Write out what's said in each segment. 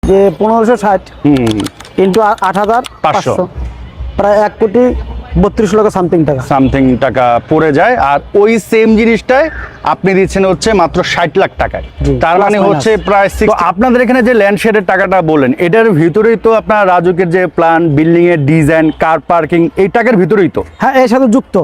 যে 1560 ইন্টু 8500 প্রায় 1,32,00,000 সামথিং টাকা পড়ে যায়। আর ওই সেম জিনিসটাই আপনি দিচ্ছেন হচ্ছে মাত্র 60 লাখ টাকায়। তার মানে হচ্ছে প্রায় 60। আপনাদের এখানে যে ল্যান্ড শেডের টাকাটা বলেন, এটার ভিতরেই তো আপনার রাজুকের যে প্ল্যান, বিল্ডিং এর ডিজাইন, কার পার্কিং, এই টাকার ভিতরেই তো। হ্যাঁ, এর সাথে যুক্ত।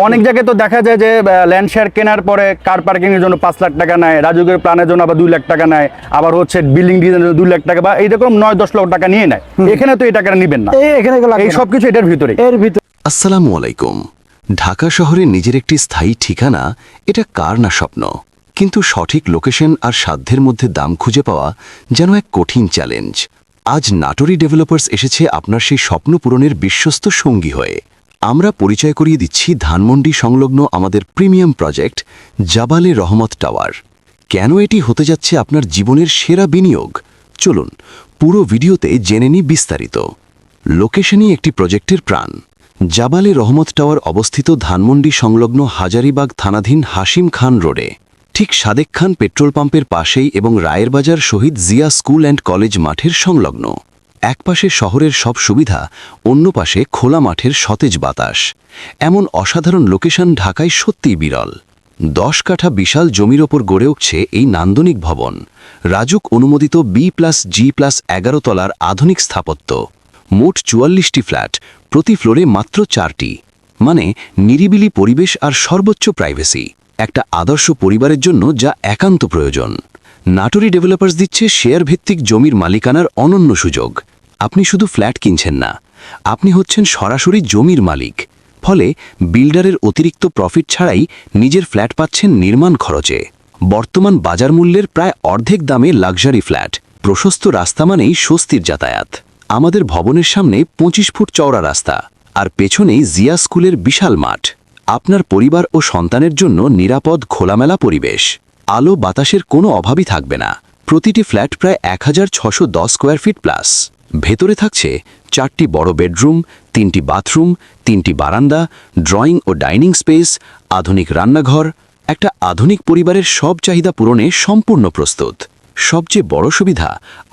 অনেক জায়গায় তো দেখা যায় যে ল্যান্ড শেয়ার কেনার পরে কার পার্কিং এর জন্য 5 লাখ টাকা নেয়, রাজুকের প্ল্যানের জন্য আবার 2 লাখ টাকা নেয়, আবার হচ্ছে বিল্ডিং ডিজাইনের জন্য 2 লাখ টাকা বা এইরকম 9-10 লাখ টাকা নিয়ে নেয়। এখানে তো এই টাকাটা নেবেন না, এখানে এই সবকিছু এটার ভিতরে। আসসালামু আলাইকুম। ঢাকা শহরে নিজের একটি স্থায়ী ঠিকানা, এটা কার না স্বপ্ন, কিন্তু সঠিক লোকেশন আর সাধ্যের মধ্যে দাম খুঁজে পাওয়া যেন এক কঠিন চ্যালেঞ্জ। আজ নাটোরি ডেভেলপার্স এসেছে আপনার সেই স্বপ্ন পূরণের বিশ্বস্ত সঙ্গী হয়ে। আমরা পরিচয় করিয়ে দিচ্ছি ধানমন্ডি সংলগ্ন আমাদের প্রিমিয়াম প্রজেক্ট জাবালে রহমত টাওয়ার। কেন এটি হতে যাচ্ছে আপনার জীবনের সেরা বিনিয়োগ, চলুন পুরো ভিডিওতে জেনে নিই বিস্তারিত। লোকেশনই একটি প্রজেক্টের প্রাণ। জাবালে রহমত টাওয়ার অবস্থিত ধানমন্ডি সংলগ্ন হাজারিবাগ থানাধীন হাশিম খান রোডে, ঠিক সাদেক খান পেট্রোল পাম্পের পাশেই এবং রায়ের বাজার শহীদ জিয়া স্কুল অ্যান্ড কলেজ মাঠের সংলগ্ন। এক পাশে শহরের সব সুবিধা, অন্য পাশে খোলা মাঠের সতেজ বাতাস। এমন অসাধারণ লোকেশন ঢাকায় সত্যিই বিরল। 10 কাঠা বিশাল জমির ওপর গড়ে উঠছে এই নান্দনিক ভবন। রাজুক অনুমোদিত B+G+11 তলার আধুনিক স্থাপত্য। মোট 44টি ফ্ল্যাট, প্রতি ফ্লোরে মাত্র 4টি, মানে নিরিবিলি পরিবেশ আর সর্বোচ্চ প্রাইভেসি। একটা আদর্শ পরিবারের জন্য যা একান্ত প্রয়োজন। নাটোরি ডেভেলপার্স দিচ্ছে শেয়ার ভিত্তিক জমির মালিকানার অনন্য সুযোগ। আপনি শুধু ফ্ল্যাট কিনছেন না, আপনি হচ্ছেন সরাসরি জমির মালিক। ফলে বিল্ডারের অতিরিক্ত প্রফিট ছাড়াই নিজের ফ্ল্যাট পাচ্ছেন নির্মাণ খরচে। বর্তমান বাজার মূল্যের প্রায় অর্ধেক দামে লাক্সারি ফ্ল্যাট, প্রশস্ত রাস্তা মানেই স্বস্তির যাতায়াত। আমাদের ভবনের সামনে 25 ফুট চওড়া রাস্তা, আর পেছনেই জিয়া স্কুলের বিশাল মাঠ। আপনার পরিবার ও সন্তানের জন্য নিরাপদ খোলামেলা পরিবেশ। আলো বাতাসের কোনো অভাবই থাকবে না। প্রতিটি ফ্ল্যাট প্রায় 1610 স্কোয়ার ফিট প্লাস। ভেতরে থাকছে 4টি বড় বেডরুম, 3টি বাথরুম, 3টি বারান্দা, ড্রয়িং ও ডাইনিং স্পেস, আধুনিক রান্নাঘর। একটা আধুনিক পরিবারের সব চাহিদা পূরণে সম্পূর্ণ প্রস্তুত। সবচেয়ে বড় সুবিধা,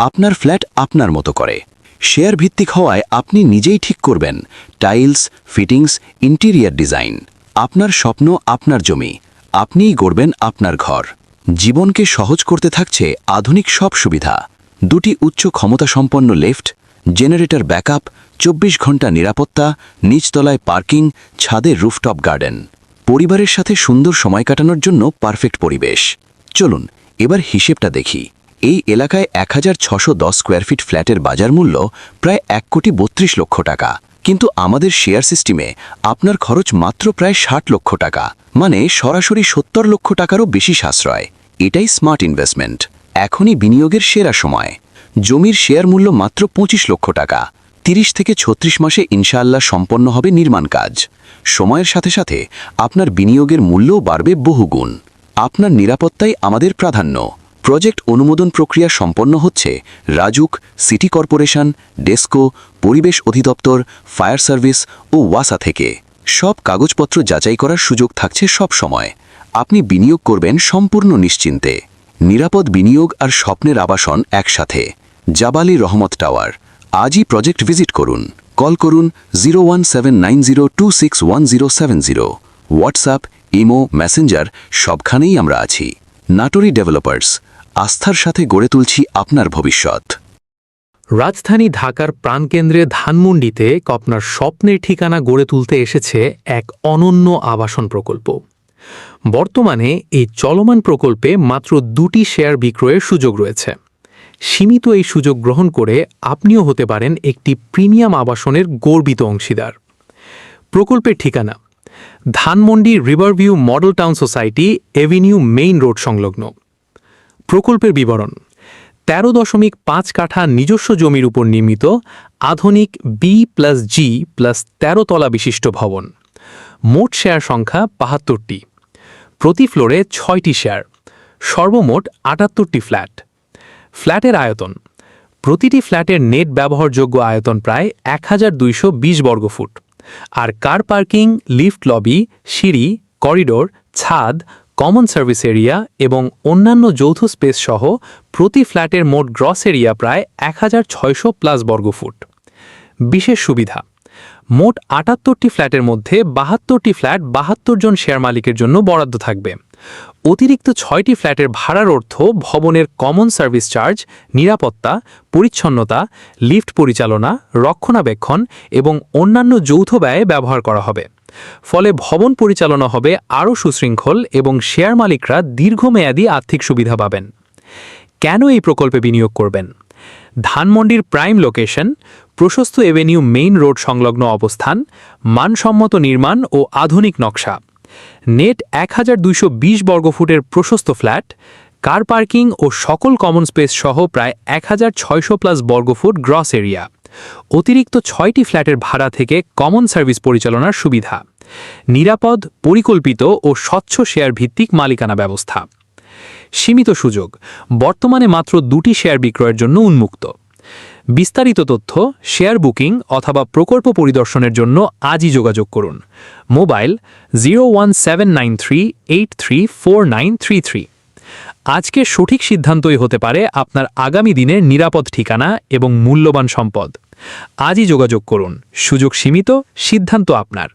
আপনার ফ্ল্যাট আপনার মতো করে। শেয়ার ভিত্তিক হওয়ায় আপনি নিজেই ঠিক করবেন টাইলস, ফিটিংস, ইন্টেরিয়ার ডিজাইন। আপনার স্বপ্ন, আপনার জমি, আপনিই গড়বেন আপনার ঘর। জীবনকে সহজ করতে থাকছে আধুনিক সব সুবিধা। 2টি উচ্চ ক্ষমতাসম্পন্ন লিফট, জেনারেটর ব্যাকআপ, 24 ঘন্টা নিরাপত্তা, নিচতলায় পার্কিং, ছাদে রুফটপ গার্ডেন। পরিবারের সাথে সুন্দর সময় কাটানোর জন্য পারফেক্ট পরিবেশ। চলুন এবার হিসেবটা দেখি। এই এলাকায় 1610 স্কোয়ার ফিট ফ্ল্যাটের বাজার মূল্য প্রায় 1,32,00,000 টাকা, কিন্তু আমাদের শেয়ার সিস্টেমে আপনার খরচ মাত্র প্রায় 60 লক্ষ টাকা, মানে সরাসরি 70 লক্ষ টাকারও বেশি সাশ্রয়। এটাই স্মার্ট ইনভেস্টমেন্ট। এখনই বিনিয়োগের সেরা সময়। জমির শেয়ার মূল্য মাত্র 25 লক্ষ টাকা। 30 থেকে 36 মাসে ইনশাআল্লাহ সম্পন্ন হবে নির্মাণ কাজ। সময়ের সাথে সাথে আপনার বিনিয়োগের মূল্যও বাড়বে বহুগুণ। আপনার নিরাপত্তাই আমাদের প্রাধান্য। প্রজেক্ট অনুমোদন প্রক্রিয়া সম্পন্ন হচ্ছে রাজুক, সিটি কর্পোরেশন, ডেস্কো, পরিবেশ অধিদপ্তর, ফায়ার সার্ভিস ও ওয়াসা থেকে। সব কাগজপত্র যাচাই করার সুযোগ থাকছে সব সময়। আপনি বিনিয়োগ করবেন সম্পূর্ণ নিশ্চিন্তে। নিরাপদ বিনিয়োগ আর স্বপ্নের আবাসন একসাথে। জাবালি রহমত টাওয়ার। আজই প্রজেক্ট ভিজিট করুন। কল করুন 01790261070। হোয়াটসঅ্যাপ, ইমো, মেসেঞ্জার সবখানেই আমরা আছি। নাটোরি ডেভেলপার্স, আস্থার সাথে গড়ে তুলছি আপনার ভবিষ্যৎ। রাজধানী ঢাকার প্রাণকেন্দ্রে ধানমন্ডিতে আপনার স্বপ্নের ঠিকানা গড়ে তুলতে এসেছে এক অনন্য আবাসন প্রকল্প। বর্তমানে এই চলমান প্রকল্পে মাত্র 2টি শেয়ার বিক্রয়ের সুযোগ রয়েছে। সীমিত এই সুযোগ গ্রহণ করে আপনিও হতে পারেন একটি প্রিমিয়াম আবাসনের গর্বিত অংশীদার। প্রকল্পের ঠিকানা: Dhanmondi Riverview model town society, Avenue main road সংলগ্ন। প্রকল্পের বিবরণ: 13.5 কাঠা নিজস্ব জমির উপর নির্মিত আধুনিক B+G+13 তলা বিশিষ্ট ভবন। মোট শেয়ার সংখ্যা 72টি, প্রতি ফ্লোরে 6টি শেয়ার, সর্বমোট 78টি ফ্ল্যাট। ফ্ল্যাটের আয়তন: প্রতিটি ফ্ল্যাটের নেট ব্যবহারযোগ্য আয়তন প্রায় 1220 বর্গফুট, আর কার পার্কিং, লিফট লবি, সিঁড়ি, করিডোর, ছাদ, কমন সার্ভিস এরিয়া এবং অন্যান্য যৌথ স্পেস সহ প্রতি ফ্ল্যাটের মোট গ্রস এরিয়া প্রায় 1600+ বর্গফুট। বিশেষ সুবিধা: মোট 78টি ফ্ল্যাটের মধ্যে 72টি ফ্ল্যাট 72 জন শেয়ার মালিকের জন্য বরাদ্দ থাকবে। অতিরিক্ত 6টি ফ্ল্যাটের ভাড়ার অর্থ ভবনের কমন সার্ভিস চার্জ, নিরাপত্তা, পরিচ্ছন্নতা, লিফট পরিচালনা, রক্ষণাবেক্ষণ এবং অন্যান্য যৌথ ব্যয়ে ব্যবহার করা হবে। ফলে ভবন পরিচালনা হবে আরও সুশৃঙ্খল এবং শেয়ার মালিকরা দীর্ঘমেয়াদী আর্থিক সুবিধা পাবেন। কেন এই প্রকল্পে বিনিয়োগ করবেন? ধানমন্ডির প্রাইম লোকেশন, প্রশস্ত এভিনিউ মেইন রোড সংলগ্ন অবস্থান, মানসম্মত নির্মাণ ও আধুনিক নকশা, নেট 1220 বর্গফুটের প্রশস্ত ফ্ল্যাট, কার পার্কিং ও সকল কমন স্পেস সহ প্রায় 1600+ বর্গফুট গ্রস এরিয়া, অতিরিক্ত 6টি ফ্ল্যাটের ভাড়া থেকে কমন সার্ভিস পরিচালনার সুবিধা, নিরাপদ, পরিকল্পিত ও স্বচ্ছ শেয়ার ভিত্তিক মালিকানা ব্যবস্থা। সীমিত সুযোগ: বর্তমানে মাত্র 2টি শেয়ার বিক্রয়ের জন্য উন্মুক্ত। বিস্তারিত তথ্য, শেয়ার বুকিং অথবা প্রকল্প পরিদর্শনের জন্য আজই যোগাযোগ করুন। মোবাইল 01793834933। আজকের সঠিক সিদ্ধান্তই হতে পারে আপনার আগামী দিনের নিরাপদ ঠিকানা এবং মূল্যবান সম্পদ। আজই যোগাযোগ করুন। সুযোগ সীমিত, সিদ্ধান্ত আপনার।